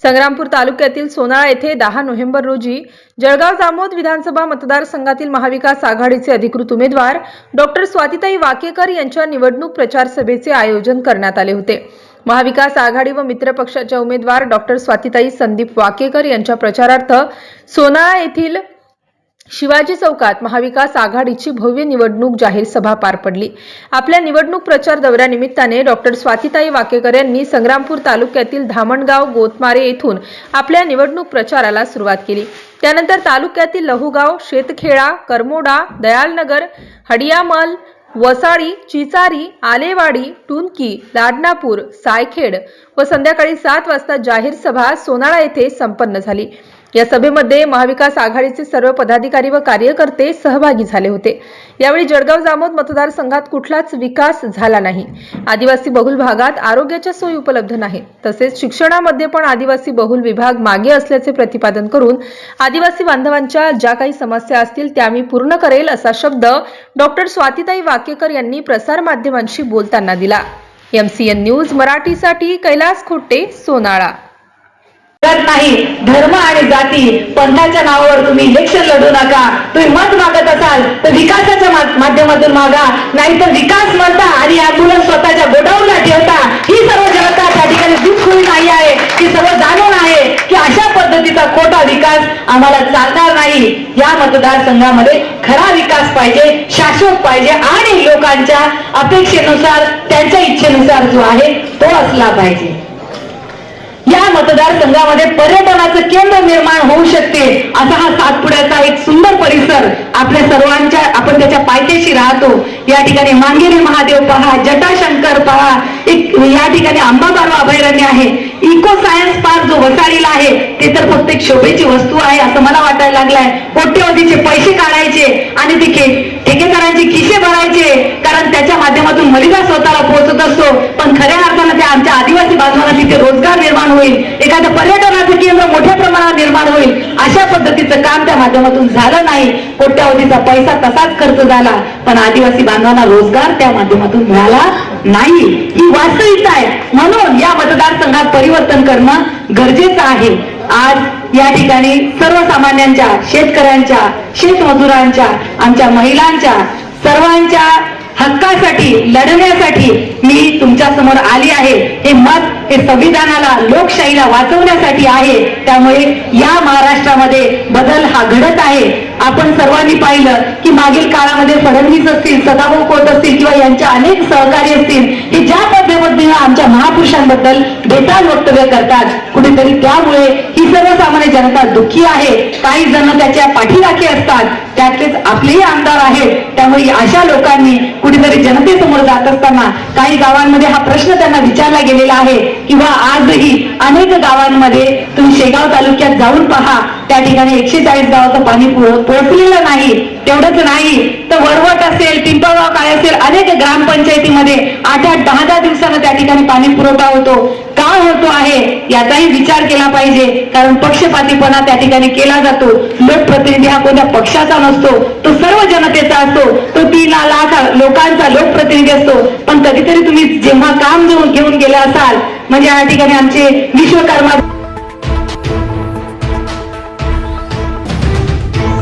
संग्रामपूर तालुक्यातील सोनाळा येथे 10 नोव्हेंबर रोजी जळगाव जामोद विधानसभा मतदारसंघातील महाविकास आघाडीचे अधिकृत उमेदवार डॉक्टर स्वातीताई वाकेकर यांच्या निवडणूक प्रचार सभेचे आयोजन करण्यात आले होते। महाविकास आघाडी व मित्र पक्षाच्या उमेदवार डॉक्टर स्वातीताई संदीप वाकेकर यांच्या प्रचारार्थ सोनाळा येथील शिवाजी चौकात महाविकास आघाडीची भव्य निवडणूक जाहीर सभा पार पडली। आपल्या निवडणूक प्रचार दौऱ्यानिमित्ताने डॉक्टर स्वातीताई वाकेकर यांनी संग्रामपूर तालुक्यातील धामणगाव गोतमारे येथून आपल्या निवडणूक प्रचाराला सुरुवात केली। त्यानंतर तालुक्यातील लहुगाव, शेतखेडा, करमोडा, दयालनगर, हडियामल, वसाळी, चिचारी, आलेवाडी, टुनकी, लाडनापूर, सायखेड व संध्याकाळी 7 वाजता जाहीर सभा सोनाळा येथे संपन्न झाली। या सभेमध्ये महाविकास आघाडीचे सर्व पदाधिकारी व कार्यकर्ते सहभागी झाले होते। यावेळी जळगाव जामोद मतदारसंघात कुठलाच विकास झाला नाही। आदिवासी बहुल भागात आरोग्याच्या सोयी उपलब्ध नाहीत, तसेच शिक्षणामध्ये पण आदिवासी बहुल विभाग मागे असल्याचे प्रतिपादन करून आदिवासी बांधवांच्या ज्या काही समस्या असतील त्या मी पूर्ण करेल असा शब्द डॉक्टर स्वातीताई वाकेकर यांनी प्रसार माध्यमांशी बोलताना दिला। MCN न्यूज मराठीसाठी कैलास खोटे, सोनाळा। नाही धर्म आणि जाती पंथाच्या नावावर तुम्ही इलेक्शन लढू नका। तुम्ही मत मागत असाल तर विकासाच्या माध्यमातून मागा, नाहीतर विकास म्हणता आणि आंदोलन स्वतःच्या गोडाऊनला ठेवता। ही सर्व जनता त्या ठिकाणी दुःखी नाही आहे, की सर्व जाणून आहे की अशा पद्धतीचा खोटा विकास आम्हाला चालणार नाही। या मतदारसंघामध्ये खरा विकास पाहिजे, शाश्वत पाहिजे आणि लोकांच्या अपेक्षेनुसार त्यांच्या इच्छेनुसार जो आहे तो असला पाहिजे। या मतदारसंघामध्ये पर्यटनाचं केंद्र निर्माण होऊ शकते असा हा सातपुड्याचा एक सुंदर परिसर आपल्या सर्वांच्या, आपण त्याच्या पायथ्याशी राहतो। या ठिकाणी मांगेरी महादेव पहा, जटाशंकर पहा, एक या ठिकाणी अंबाबारो अभयारण्य आहे, इको सायन्स पार्क जो वसाळीला आहे ते तर फक्त एक शोभेची वस्तू आहे असं मला वाटायला लागलाय। कोट्यवधीचे पैसे काढायचे आणि ते ठेकेदारांची खिशे भरायचे, कारण त्याच्या माध्यमातून मलिदा स्वतःला पोहोचत असतो, पण खऱ्या अर्थानं त्या आमच्या आदिवासी बांधवांना तिथे रोजगार निर्माण होईल, एखादं पर्यटनाचं केंद्र मोठ्या प्रमाणात निर्माण होईल। अशा पद्धतीचं काम त्या माध्यमातून झालं नाही। कोट्यवधीचा पैसा तसाच खर्च झाला, पण आदिवासी बांधवांना रोजगार त्या माध्यमातून मिळाला नाही। ही वास्तविकता आहे। म्हणून या मतदारसंघात परिवर्तन करणं गरजेचं आहे। आज या ठिकाणी सर्वसामान्यांच्या, शेतकऱ्यांच्या, शेतमजुरांच्या, आमच्या महिलांच्या, सर्वांच्या हक्कासाठी लढण्यासाठी मी तुमच्या समोर आली आहे। हे मत हे संविधानाला, लोकशाहीला वाचवण्यासाठी आहे। त्यामुळे या महाराष्ट्रामध्ये बदल हा घडत आहे। आपण सर्वांनी पाहिलं की मागील काळामध्ये फडणवीस असतील, सदाभाऊ खोत असतील किंवा यांच्या अनेक सहकारी असतील, हे ज्या पद्धतीने आमच्या महापुरुषांबद्दल बेताल वक्तव्य करतात, कुठेतरी त्यामुळे ही सर्वसामान्य जनता दुःखी आहे। काही जण त्याच्या पाठीराखी असतात, त्यातलेच आपलेही आमदार आहेत। त्यामुळे अशा लोकांनी कुठेतरी जनतेसमोर जात असताना काही गावांमध्ये हा प्रश्न त्यांना विचारला गेलेला आहे, किंवा आजही अनेक गावांमध्ये तुम्ही शेगाव तालुक्यात जाऊन पहा, त्या ठिकाणी 140 गावाचं पाणी पोहोचलेलं नाही। तेवढंच नाही तर वरवट असेल, पिंपळगाव काय असेल, अनेक ग्रामपंचायतीमध्ये 8-8, 10-10 दिवसानं त्या ठिकाणी पाणी पुरवठा होतो। का होतो आहे याचाही विचार केला पाहिजे, कारण पक्षपातीपणा त्या ठिकाणी केला जातो। लोकप्रतिनिधी हा कोणत्या पक्षाचा नसतो, तो सर्व जनतेचा असतो, तो 3 लाख लोकांचा लोकप्रतिनिधी असतो। पण कधीतरी तुम्ही जेव्हा काम घेऊन गेले असाल, म्हणजे या ठिकाणी आमचे विश्वकर्मा